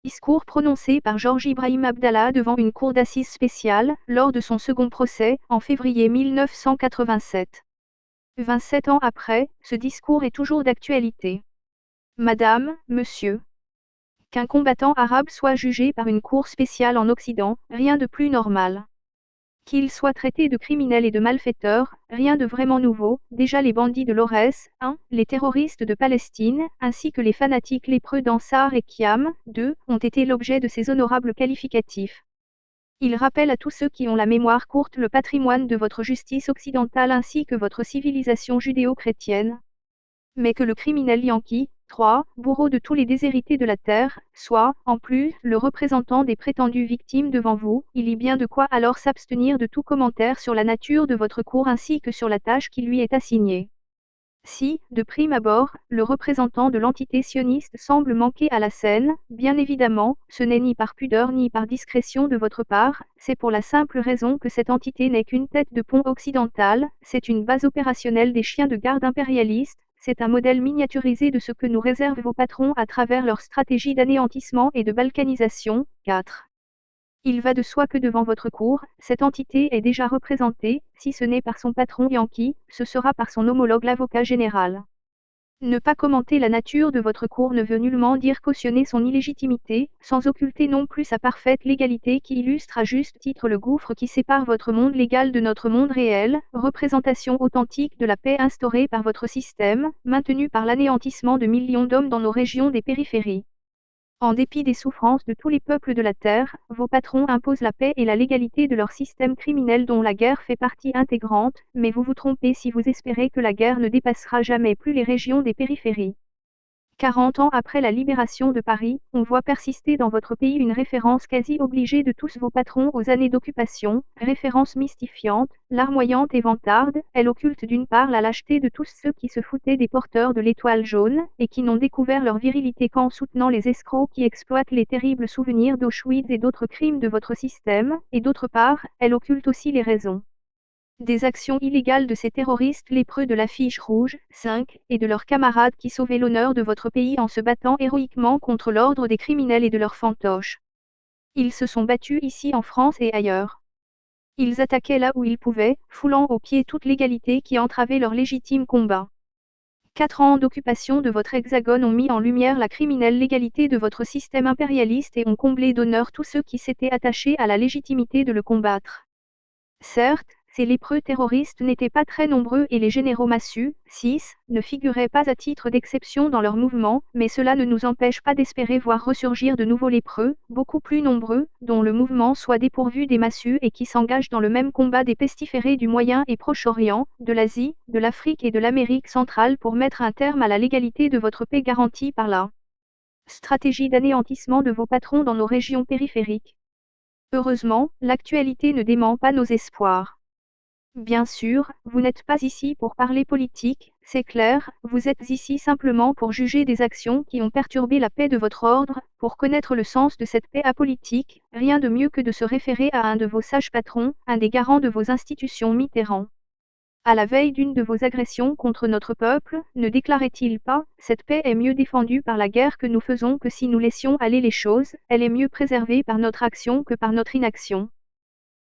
Discours prononcé par Georges Ibrahim Abdallah devant une cour d'assises spéciale, lors de son second procès, en février 1987. 27 ans après, ce discours est toujours d'actualité. Madame, Monsieur. Qu'un combattant arabe soit jugé par une cour spéciale en Occident, rien de plus normal. Qu'il soit traité de criminel et de malfaiteur, rien de vraiment nouveau, déjà les bandits de l'Aurès, 1, les terroristes de Palestine, ainsi que les fanatiques lépreux d'Ansar et Kiam, 2, ont été l'objet de ces honorables qualificatifs. Il rappelle à tous ceux qui ont la mémoire courte le patrimoine de votre justice occidentale ainsi que votre civilisation judéo-chrétienne. Mais que le criminel Yankee, 3, bourreau de tous les déshérités de la terre, soit, en plus, le représentant des prétendues victimes devant vous, il y a bien de quoi alors s'abstenir de tout commentaire sur la nature de votre cour ainsi que sur la tâche qui lui est assignée. Si, de prime abord, le représentant de l'entité sioniste semble manquer à la scène, bien évidemment, ce n'est ni par pudeur ni par discrétion de votre part, c'est pour la simple raison que cette entité n'est qu'une tête de pont occidentale, c'est une base opérationnelle des chiens de garde impérialistes, c'est un modèle miniaturisé de ce que nous réservent vos patrons à travers leur stratégie d'anéantissement et de balkanisation. 4. Il va de soi que devant votre cour, cette entité est déjà représentée, si ce n'est par son patron Yankee, ce sera par son homologue l'avocat général. Ne pas commenter la nature de votre cour ne veut nullement dire cautionner son illégitimité, sans occulter non plus sa parfaite légalité qui illustre à juste titre le gouffre qui sépare votre monde légal de notre monde réel, représentation authentique de la paix instaurée par votre système, maintenue par l'anéantissement de millions d'hommes dans nos régions des périphéries. En dépit des souffrances de tous les peuples de la terre, vos patrons imposent la paix et la légalité de leur système criminel dont la guerre fait partie intégrante, mais vous vous trompez si vous espérez que la guerre ne dépassera jamais plus les régions des périphéries. 40 ans après la libération de Paris, on voit persister dans votre pays une référence quasi obligée de tous vos patrons aux années d'occupation, référence mystifiante, larmoyante et vantarde, elle occulte d'une part la lâcheté de tous ceux qui se foutaient des porteurs de l'étoile jaune, et qui n'ont découvert leur virilité qu'en soutenant les escrocs qui exploitent les terribles souvenirs d'Auschwitz et d'autres crimes de votre système, et d'autre part, elle occulte aussi les raisons des actions illégales de ces terroristes lépreux de l'affiche rouge, 5, et de leurs camarades qui sauvaient l'honneur de votre pays en se battant héroïquement contre l'ordre des criminels et de leurs fantoches. Ils se sont battus ici en France et ailleurs. Ils attaquaient là où ils pouvaient, foulant aux pieds toute l'égalité qui entravait leur légitime combat. 4 ans d'occupation de votre hexagone ont mis en lumière la criminelle légalité de votre système impérialiste et ont comblé d'honneur tous ceux qui s'étaient attachés à la légitimité de le combattre. Certes, ces lépreux terroristes n'étaient pas très nombreux et les généraux massus, 6, ne figuraient pas à titre d'exception dans leur mouvement, mais cela ne nous empêche pas d'espérer voir ressurgir de nouveaux lépreux, beaucoup plus nombreux, dont le mouvement soit dépourvu des massus et qui s'engagent dans le même combat des pestiférés du Moyen et Proche-Orient, de l'Asie, de l'Afrique et de l'Amérique centrale pour mettre un terme à la légalité de votre paix garantie par la stratégie d'anéantissement de vos patrons dans nos régions périphériques. Heureusement, l'actualité ne dément pas nos espoirs. Bien sûr, vous n'êtes pas ici pour parler politique, c'est clair, vous êtes ici simplement pour juger des actions qui ont perturbé la paix de votre ordre, pour connaître le sens de cette paix apolitique, rien de mieux que de se référer à un de vos sages patrons, un des garants de vos institutions Mitterrand. À la veille d'une de vos agressions contre notre peuple, ne déclarait-il pas, cette paix est mieux défendue par la guerre que nous faisons que si nous laissions aller les choses, elle est mieux préservée par notre action que par notre inaction.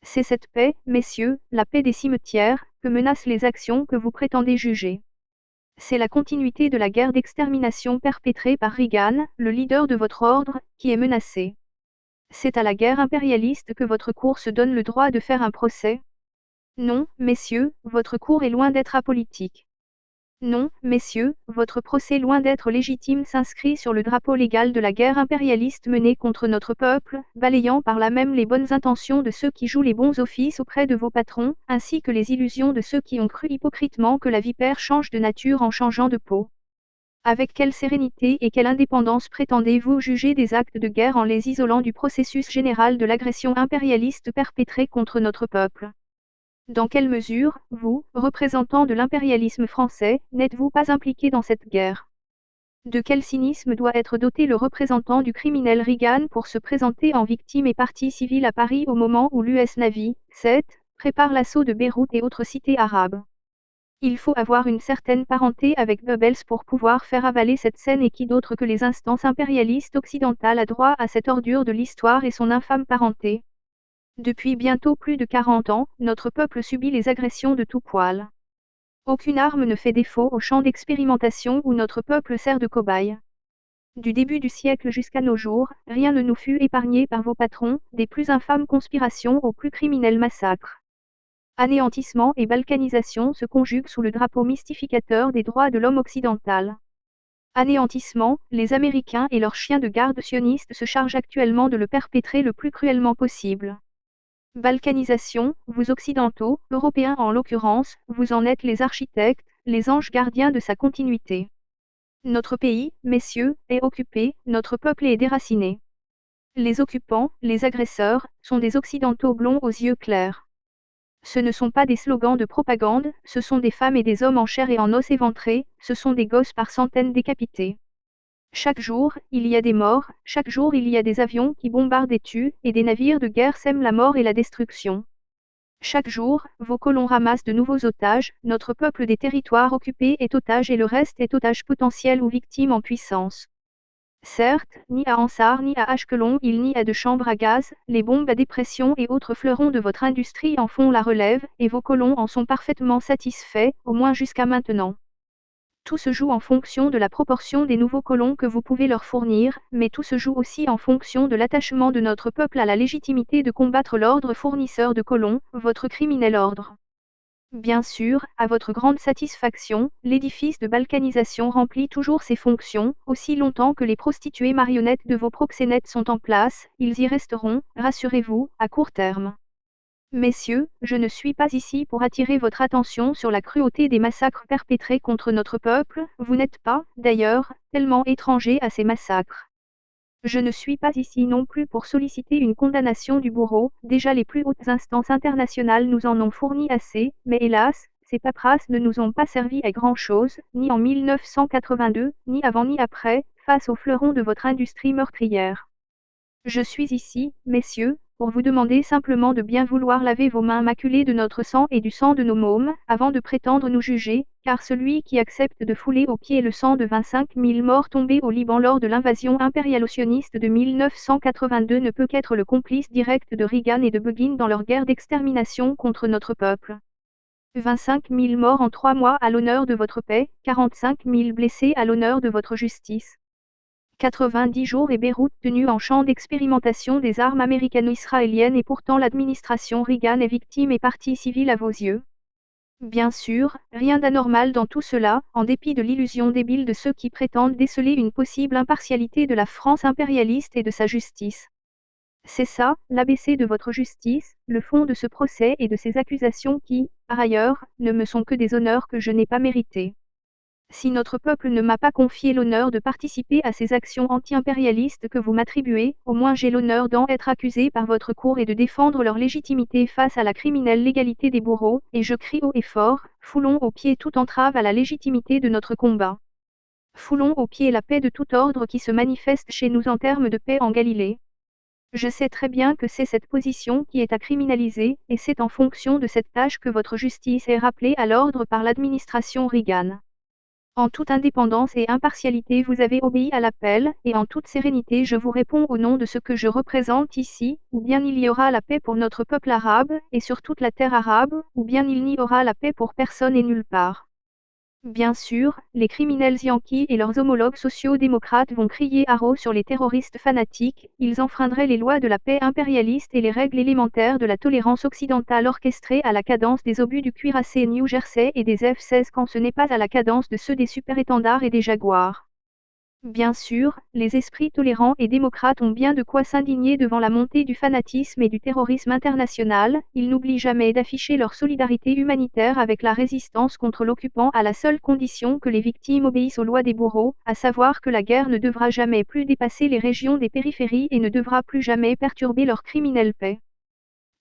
C'est cette paix, messieurs, la paix des cimetières, que menacent les actions que vous prétendez juger. C'est la continuité de la guerre d'extermination perpétrée par Reagan, le leader de votre ordre, qui est menacée. C'est à la guerre impérialiste que votre cour se donne le droit de faire un procès. Non, messieurs, votre cour est loin d'être apolitique. Non, messieurs, votre procès loin d'être légitime s'inscrit sur le drapeau légal de la guerre impérialiste menée contre notre peuple, balayant par là même les bonnes intentions de ceux qui jouent les bons offices auprès de vos patrons, ainsi que les illusions de ceux qui ont cru hypocritement que la vipère change de nature en changeant de peau. Avec quelle sérénité et quelle indépendance prétendez-vous juger des actes de guerre en les isolant du processus général de l'agression impérialiste perpétrée contre notre peuple ? Dans quelle mesure, vous, représentants de l'impérialisme français, n'êtes-vous pas impliqués dans cette guerre? De quel cynisme doit être doté le représentant du criminel Reagan pour se présenter en victime et partie civile à Paris au moment où l'US Navy, 7, prépare l'assaut de Beyrouth et autres cités arabes? Il faut avoir une certaine parenté avec Goebbels pour pouvoir faire avaler cette scène, et qui d'autre que les instances impérialistes occidentales a droit à cette ordure de l'histoire et son infâme parenté. Depuis bientôt plus de 40 ans, notre peuple subit les agressions de tout poil. Aucune arme ne fait défaut au champ d'expérimentation où notre peuple sert de cobaye. Du début du siècle jusqu'à nos jours, rien ne nous fut épargné par vos patrons, des plus infâmes conspirations aux plus criminels massacres. Anéantissement et balkanisation se conjuguent sous le drapeau mystificateur des droits de l'homme occidental. Anéantissement, les Américains et leurs chiens de garde sionistes se chargent actuellement de le perpétrer le plus cruellement possible. Balkanisation, vous occidentaux, européens en l'occurrence, vous en êtes les architectes, les anges gardiens de sa continuité. Notre pays, messieurs, est occupé, notre peuple est déraciné. Les occupants, les agresseurs, sont des occidentaux blonds aux yeux clairs. Ce ne sont pas des slogans de propagande, ce sont des femmes et des hommes en chair et en os éventrés, ce sont des gosses par centaines décapités. Chaque jour, il y a des morts, chaque jour il y a des avions qui bombardent et tuent, et des navires de guerre sèment la mort et la destruction. Chaque jour, vos colons ramassent de nouveaux otages, notre peuple des territoires occupés est otage et le reste est otage potentiel ou victime en puissance. Certes, ni à Ansar ni à Ashkelon il n'y a de chambres à gaz, les bombes à dépression et autres fleurons de votre industrie en font la relève, et vos colons en sont parfaitement satisfaits, au moins jusqu'à maintenant. Tout se joue en fonction de la proportion des nouveaux colons que vous pouvez leur fournir, mais tout se joue aussi en fonction de l'attachement de notre peuple à la légitimité de combattre l'ordre fournisseur de colons, votre criminel ordre. Bien sûr, à votre grande satisfaction, l'édifice de balkanisation remplit toujours ses fonctions, aussi longtemps que les prostituées marionnettes de vos proxénètes sont en place, ils y resteront, rassurez-vous, à court terme. Messieurs, je ne suis pas ici pour attirer votre attention sur la cruauté des massacres perpétrés contre notre peuple, vous n'êtes pas, d'ailleurs, tellement étrangers à ces massacres. Je ne suis pas ici non plus pour solliciter une condamnation du bourreau, déjà les plus hautes instances internationales nous en ont fourni assez, mais hélas, ces paperasses ne nous ont pas servi à grand-chose, ni en 1982, ni avant ni après, face aux fleurons de votre industrie meurtrière. Je suis ici, messieurs, pour vous demander simplement de bien vouloir laver vos mains maculées de notre sang et du sang de nos mômes, avant de prétendre nous juger, car celui qui accepte de fouler aux pieds le sang de 25 000 morts tombés au Liban lors de l'invasion impérialo-sioniste de 1982 ne peut qu'être le complice direct de Reagan et de Begin dans leur guerre d'extermination contre notre peuple. 25 000 morts en 3 mois à l'honneur de votre paix, 45 000 blessés à l'honneur de votre justice. 90 jours et Beyrouth tenue en champ d'expérimentation des armes américano-israéliennes, et pourtant l'administration Reagan est victime et partie civile à vos yeux. Bien sûr, rien d'anormal dans tout cela, en dépit de l'illusion débile de ceux qui prétendent déceler une possible impartialité de la France impérialiste et de sa justice. C'est ça, l'ABC de votre justice, le fond de ce procès et de ces accusations qui, par ailleurs, ne me sont que des honneurs que je n'ai pas mérités. Si notre peuple ne m'a pas confié l'honneur de participer à ces actions anti-impérialistes que vous m'attribuez, au moins j'ai l'honneur d'en être accusé par votre cour et de défendre leur légitimité face à la criminelle légalité des bourreaux, et je crie haut et fort, foulons aux pieds toute entrave à la légitimité de notre combat. Foulons aux pieds la paix de tout ordre qui se manifeste chez nous en termes de paix en Galilée. Je sais très bien que c'est cette position qui est à criminaliser, et c'est en fonction de cette tâche que votre justice est rappelée à l'ordre par l'administration Reagan. En toute indépendance et impartialité vous avez obéi à l'appel, et en toute sérénité je vous réponds au nom de ce que je représente ici, ou bien il y aura la paix pour notre peuple arabe, et sur toute la terre arabe, ou bien il n'y aura la paix pour personne et nulle part. Bien sûr, les criminels yankees et leurs homologues sociaux-démocrates vont crier haro sur les terroristes fanatiques, ils enfreindraient les lois de la paix impérialiste et les règles élémentaires de la tolérance occidentale orchestrées à la cadence des obus du cuirassé New Jersey et des F-16 quand ce n'est pas à la cadence de ceux des super-étendards et des Jaguars. Bien sûr, les esprits tolérants et démocrates ont bien de quoi s'indigner devant la montée du fanatisme et du terrorisme international, ils n'oublient jamais d'afficher leur solidarité humanitaire avec la résistance contre l'occupant à la seule condition que les victimes obéissent aux lois des bourreaux, à savoir que la guerre ne devra jamais plus dépasser les régions des périphéries et ne devra plus jamais perturber leur criminelle paix.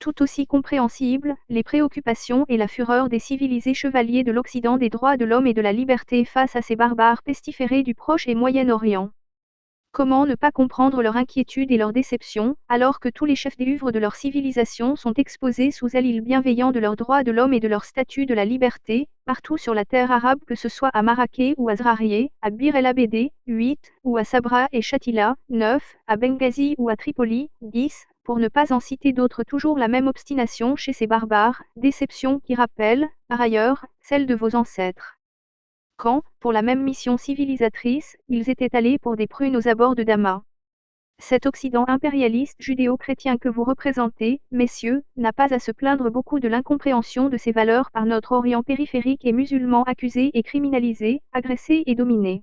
Tout aussi compréhensible, les préoccupations et la fureur des civilisés chevaliers de l'Occident des droits de l'homme et de la liberté face à ces barbares pestiférés du Proche et Moyen-Orient. Comment ne pas comprendre leur inquiétude et leur déception, alors que tous les chefs d'œuvre de leur civilisation sont exposés sous l'île bienveillant de leurs droits de l'homme et de leur statut de la liberté, partout sur la terre arabe, que ce soit à Marrakech ou à Zrarieh, à Bir el Abédé, 8, ou à Sabra et Shatila, 9, à Benghazi ou à Tripoli, 10, pour ne pas en citer d'autres. Toujours la même obstination chez ces barbares, déception qui rappelle, par ailleurs, celle de vos ancêtres. Quand, pour la même mission civilisatrice, ils étaient allés pour des prunes aux abords de Damas. Cet Occident impérialiste judéo-chrétien que vous représentez, messieurs, n'a pas à se plaindre beaucoup de l'incompréhension de ces valeurs par notre Orient périphérique et musulman accusé et criminalisé, agressé et dominé.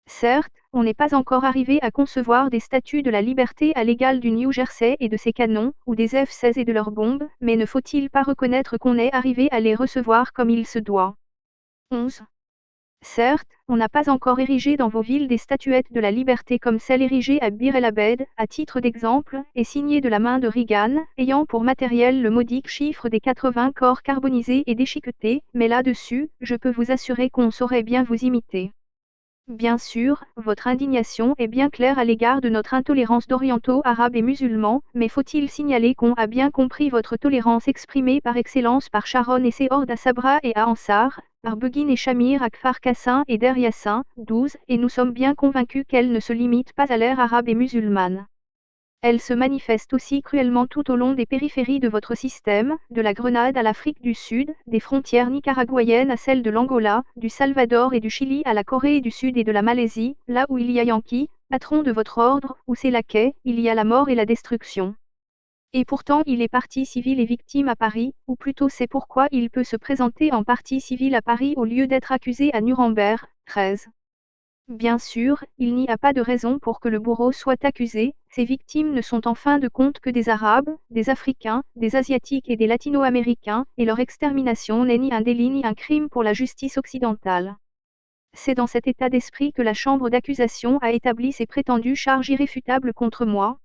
Certes, on n'est pas encore arrivé à concevoir des statues de la liberté à l'égal du New Jersey et de ses canons, ou des F-16 et de leurs bombes, mais ne faut-il pas reconnaître qu'on est arrivé à les recevoir comme il se doit. 11. Certes, on n'a pas encore érigé dans vos villes des statuettes de la liberté comme celle érigée à Bir el Abed, à titre d'exemple, et signée de la main de Reagan, ayant pour matériel le modique chiffre des 80 corps carbonisés et déchiquetés, mais là-dessus, je peux vous assurer qu'on saurait bien vous imiter. Bien sûr, votre indignation est bien claire à l'égard de notre intolérance d'orientaux arabes et musulmans, mais faut-il signaler qu'on a bien compris votre tolérance exprimée par excellence par Sharon et ses hordes à Sabra et à Ansar, par Begin et Shamir à Kfar Kassin et Der Yassin, 12, et nous sommes bien convaincus qu'elle ne se limite pas à l'ère arabe et musulmane. Elle se manifeste aussi cruellement tout au long des périphéries de votre système, de la Grenade à l'Afrique du Sud, des frontières nicaraguayennes à celles de l'Angola, du Salvador et du Chili à la Corée du Sud et de la Malaisie, là où il y a Yankee, patron de votre ordre, où c'est laquais, il y a la mort et la destruction. Et pourtant il est partie civile et victime à Paris, ou plutôt c'est pourquoi il peut se présenter en partie civile à Paris au lieu d'être accusé à Nuremberg, 13. Bien sûr, il n'y a pas de raison pour que le bourreau soit accusé, ces victimes ne sont en fin de compte que des Arabes, des Africains, des Asiatiques et des Latino-Américains, et leur extermination n'est ni un délit ni un crime pour la justice occidentale. C'est dans cet état d'esprit que la Chambre d'accusation a établi ses prétendues charges irréfutables contre moi.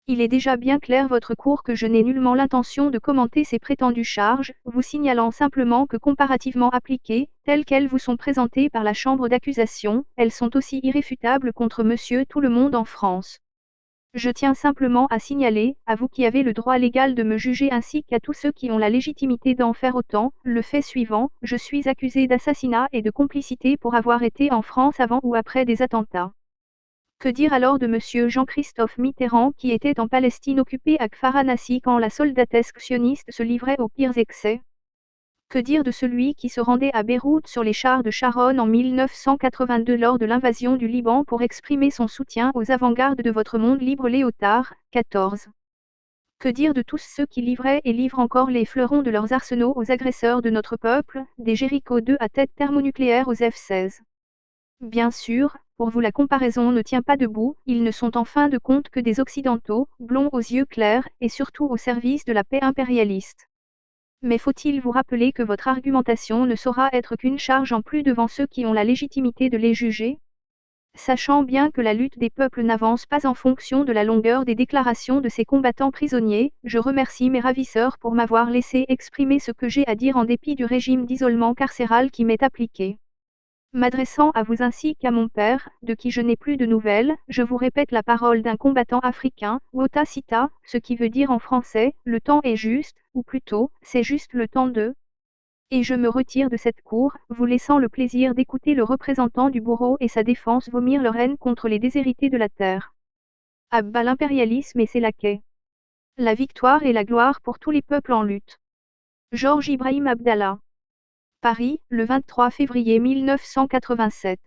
Il est déjà bien clair votre cours que je n'ai nullement l'intention de commenter ces prétendues charges, vous signalant simplement que comparativement appliquées, telles qu'elles vous sont présentées par la Chambre d'accusation, elles sont aussi irréfutables contre monsieur tout le monde en France. Je tiens simplement à signaler, à vous qui avez le droit légal de me juger ainsi qu'à tous ceux qui ont la légitimité d'en faire autant, le fait suivant, je suis accusé d'assassinat et de complicité pour avoir été en France avant ou après des attentats. Que dire alors de monsieur Jean-Christophe Mitterrand qui était en Palestine occupée à Kfar Anassi quand la soldatesque sioniste se livrait aux pires excès? Que dire de celui qui se rendait à Beyrouth sur les chars de Sharon en 1982 lors de l'invasion du Liban pour exprimer son soutien aux avant-gardes de votre monde libre Léotard, 14. Que dire de tous ceux qui livraient et livrent encore les fleurons de leurs arsenaux aux agresseurs de notre peuple, des Jéricho 2 à tête thermonucléaire aux F-16? Bien sûr, pour vous la comparaison ne tient pas debout, ils ne sont en fin de compte que des Occidentaux, blonds aux yeux clairs, et surtout au service de la paix impérialiste. Mais faut-il vous rappeler que votre argumentation ne saura être qu'une charge en plus devant ceux qui ont la légitimité de les juger? Sachant bien que la lutte des peuples n'avance pas en fonction de la longueur des déclarations de ces combattants prisonniers, je remercie mes ravisseurs pour m'avoir laissé exprimer ce que j'ai à dire en dépit du régime d'isolement carcéral qui m'est appliqué. M'adressant à vous ainsi qu'à mon père, de qui je n'ai plus de nouvelles, je vous répète la parole d'un combattant africain, Wota Sita, ce qui veut dire en français, le temps est juste, ou plutôt, c'est juste le temps de. Et je me retire de cette cour, vous laissant le plaisir d'écouter le représentant du bourreau et sa défense vomir leur haine contre les déshérités de la terre. À bas l'impérialisme et ses laquais. La victoire et la gloire pour tous les peuples en lutte. Georges Ibrahim Abdallah. Paris, le 23 février 1987.